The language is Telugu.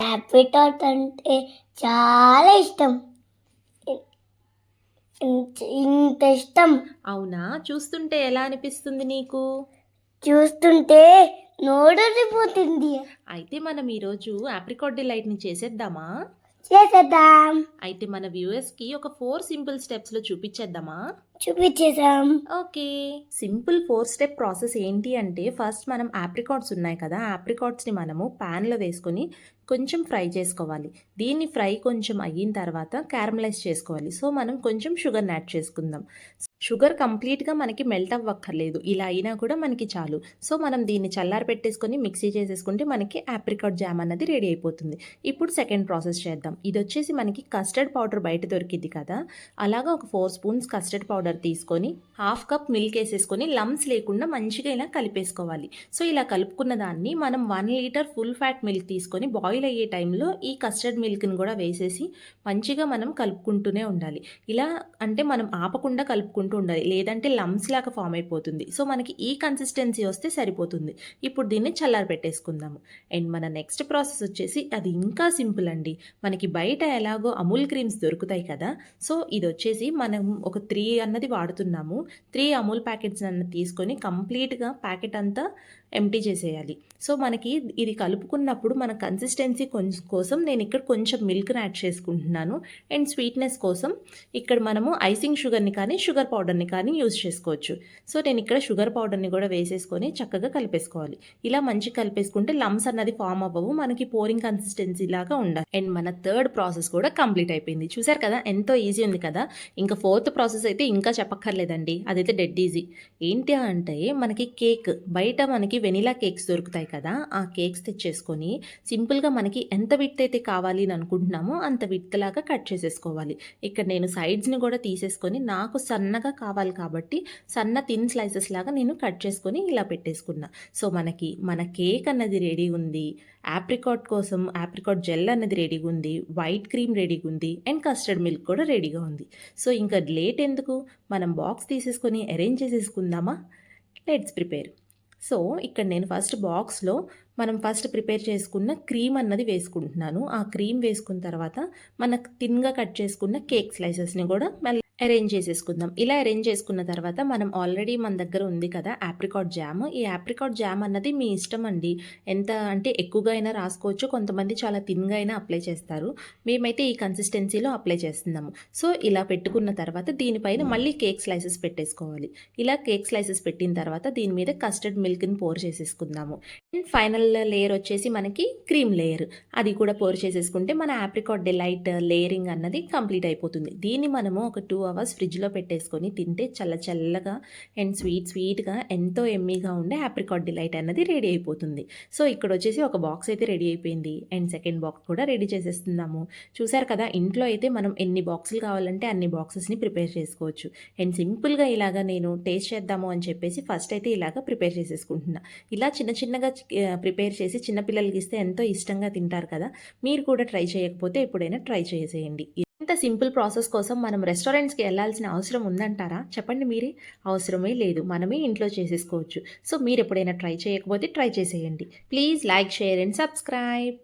యాప్రికాట్ అంటే చాలా ఇష్టం. ఇంత ఇష్టం. అవునా? చూస్తుంటే ఎలా అనిపిస్తుంది నీకు? చూస్తుంటే నోరూరిపోతుంది. అయితే మనం ఈరోజు ఆప్రికాట్ డిలైట్‌ని చేసేద్దామా? చేసేద్దాం. అయితే మన వ్యూయర్స్‌కి ఒక 4 సింపుల్ స్టెప్స్‌లో చూపిచ్చేద్దామా? చూపించేసాం. ఓకే. సింపుల్ 4 స్టెప్ ప్రాసెస్ ఏంటి అంటే, ఫస్ట్ మనం ఆప్రికాట్స్ ఉన్నాయి కదా! ఆప్రికాట్స్‌ని మనము పాన్‌లో వేసుకొని కొంచెం ఫ్రై చేసుకోవాలి. దీన్ని ఫ్రై కొంచెం అయిన తర్వాత క్యారమలైజ్ చేసుకోవాలి. సో, మనం కొంచెం షుగర్‌ని యాడ్ చేసుకుందాం. షుగర్ కంప్లీట్‌గా మనకి మెల్ట్ అవ్వక్కర్లేదు. ఇలా అయినా కూడా మనకి చాలు. సో, మనం దీన్ని చల్లారి పెట్టేసుకొని మిక్సీ చేసేసుకుంటే మనకి ఆప్రికాట్ జామ్ అన్నది రెడీ అయిపోతుంది. ఇప్పుడు సెకండ్ ప్రాసెస్ చేద్దాం. ఇదొచ్చేసి మనకి కస్టర్డ్ పౌడర్ బయట దొరికిద్ది కదా! అలాగా ఒక 4 స్పూన్స్ కస్టర్డ్ పౌడర్ తీసుకొని హాఫ్ కప్ మిల్క్ వేసేసుకొని లమ్స్ లేకుండా మంచిగా ఇలా కలిపేసుకోవాలి. సో, ఇలా కలుపుకున్న దాన్ని మనం 1 లీటర్ ఫుల్ ఫ్యాట్ మిల్క్ తీసుకొని బాయిల్ అయ్యే టైంలో ఈ కస్టర్డ్ మిల్క్‌ని కూడా వేసేసి మంచిగా మనం కలుపుకుంటూనే ఉండాలి. ఇలా అంటే మనం ఆపకుండా కలుపుకుంటూ ఉండాలి. లేదంటే లమ్స్ లాగా ఫామ్ అయిపోతుంది. సో, మనకి ఈ కన్సిస్టెన్సీ వస్తే సరిపోతుంది. ఇప్పుడు దీన్ని చల్లారి పెట్టేసుకుందాము. అండ్ మన నెక్స్ట్ ప్రాసెస్ వచ్చేసి అది ఇంకా సింపుల్ అండి. మనకి బయట ఎలాగో అమూల్ క్రీమ్స్ దొరుకుతాయి కదా! సో, ఇదొచ్చేసి మనం ఒక 3 అన్నది వాడుతున్నాము. 3 అమూల్ ప్యాకెట్స్ అన్నది తీసుకొని కంప్లీట్‌గా ప్యాకెట్ అంతా ఎంప్టీ చేసేయాలి. సో, మనకి ఇది కలుపుకున్నప్పుడు మన కన్సిస్టెన్సీ కోసం నేను ఇక్కడ కొంచెం మిల్క్‌ని యాడ్ చేసుకుంటున్నాను. అండ్ స్వీట్‌నెస్ కోసం ఇక్కడ మనము ఐసింగ్ షుగర్‌ని కానీ, షుగర్ పౌడర్‌ని కానీ యూజ్ చేసుకోవచ్చు. సో, నేను ఇక్కడ షుగర్ పౌడర్‌ని కూడా వేసేసుకొని చక్కగా కలిపేసుకోవాలి. ఇలా మంచిగా కలిపేసుకుంటే లమ్స్ అన్నది ఫామ్ అవ్వవు. మనకి పోరింగ్ కన్సిస్టెన్సీ లాగా ఉండాలి. అండ్ మన థర్డ్ ప్రాసెస్ కూడా కంప్లీట్ అయిపోయింది. చూసారు కదా! ఎంతో ఈజీ ఉంది కదా! ఇంకా ఫోర్త్ ప్రాసెస్ అయితే ఇంకా చెప్పక్కర్లేదండి. అదైతే డెడ్ ఈజీ. ఏంటి అంటే మనకి కేక్ బయట మనకి వెనిలా కేక్స్ దొరుకుతాయి కదా! ఆ కేక్స్ తెచ్చేసుకొని సింపుల్‌గా మనకి ఎంత విడ్త్ అయితే కావాలి అని అనుకుంటున్నామో అంత విడ్త్ లాగా కట్ చేసేసుకోవాలి. ఇక్కడ నేను సైడ్స్‌ని కూడా తీసేసుకొని నాకు సన్నగా కావాలి కాబట్టి సన్న థిన్ స్లైసెస్ లాగా నేను కట్ చేసుకొని ఇలా పెట్టేసుకున్నా. సో, మనకి మన కేక్ అన్నది రెడీ ఉంది. ఆప్రికాట్ కోసం ఆప్రికాట్ జెల్ అన్నది రెడీగా ఉంది. వైట్ క్రీమ్ రెడీగా ఉంది. అండ్ కస్టర్డ్ మిల్క్ కూడా రెడీగా ఉంది. సో, ఇంకా లేట్ ఎందుకు? మనం బాక్స్ తీసేసుకొని అరేంజ్ చేసేసుకుందామా? Let's prepare. సో, ఇక్కడ నేను ఫస్ట్ బాక్స్‌లో మనం ఫస్ట్ ప్రిపేర్ చేసుకున్న క్రీమ్ అన్నది వేసుకుంటున్నాను. ఆ క్రీమ్ వేసుకున్న తర్వాత మనకు థిన్‌గా కట్ చేసుకున్న కేక్ స్లైసెస్‌ని కూడా మళ్ళీ అరేంజ్ చేసేసుకుందాం. ఇలా అరేంజ్ చేసుకున్న తర్వాత మనం ఆల్రెడీ మన దగ్గర ఉంది కదా ఆప్రికాట్ జామ్. ఈ ఆప్రికాట్ జామ్ అన్నది మీ ఇష్టం అండి. ఎంత అంటే ఎక్కువగా అయినా రాసుకోవచ్చు. కొంతమంది చాలా థిన్‌గా అయినా అప్లై చేస్తారు. మేమైతే ఈ కన్సిస్టెన్సీలో అప్లై చేస్తున్నాము. సో, ఇలా పెట్టుకున్న తర్వాత దీనిపైన మళ్ళీ కేక్ స్లైసెస్ పెట్టేసుకోవాలి. ఇలా కేక్ స్లైసెస్ పెట్టిన తర్వాత దీని మీద కస్టర్డ్ మిల్క్‌ని పోర్ చేసేసుకుందాము. అండ్ ఫైనల్ లేయర్ వచ్చేసి మనకి క్రీమ్ లేయర్. అది కూడా పోర్ చేసేసుకుంటే మన ఆప్రికాట్ డిలైట్ లేయరింగ్ అన్నది కంప్లీట్ అయిపోతుంది. దీన్ని మనము ఒక 2 అవర్స్ ఫ్రిడ్జ్‌లో పెట్టేసుకొని తింటే చల్ల చల్లగా అండ్ స్వీట్‌గా ఎంతో యమ్మీగా ఉండే ఆప్రికాట్ డిలైట్ అన్నది రెడీ అయిపోతుంది. సో, ఇక్కడ వచ్చేసి ఒక బాక్స్ అయితే రెడీ అయిపోయింది. అండ్ సెకండ్ బాక్స్ కూడా రెడీ చేసేస్తున్నాము. చూసారు కదా! ఇంట్లో అయితే మనం ఎన్ని బాక్సులు కావాలంటే అన్ని బాక్సెస్‌ని ప్రిపేర్ చేసుకోవచ్చు. అండ్ సింపుల్‌గా ఇలాగా నేను టేస్ట్ చేద్దాము అని చెప్పేసి ఫస్ట్ అయితే ఇలాగా ప్రిపేర్ చేసేసుకుంటున్నా. ఇలా చిన్నగా ప్రిపేర్ చేసి చిన్న పిల్లలకి ఇస్తే ఎంతో ఇష్టంగా తింటారు కదా! మీరు కూడా ట్రై చేయకపోతే ఎప్పుడైనా ట్రై చేసేయండి. ఇంత సింపుల్ ప్రాసెస్ కోసం మనం రెస్టారెంట్స్‌కి ఎళ్ళాల్సిన అవసరం ఉందంటారా? చెప్పండి మీరే. అవసరమే లేదు. మనమే ఇంట్లో చేసేసుకోవచ్చు. సో, మీరెప్పుడైనా ట్రై చేయకపోతే ట్రై చేసేయండి. Please like, share and subscribe.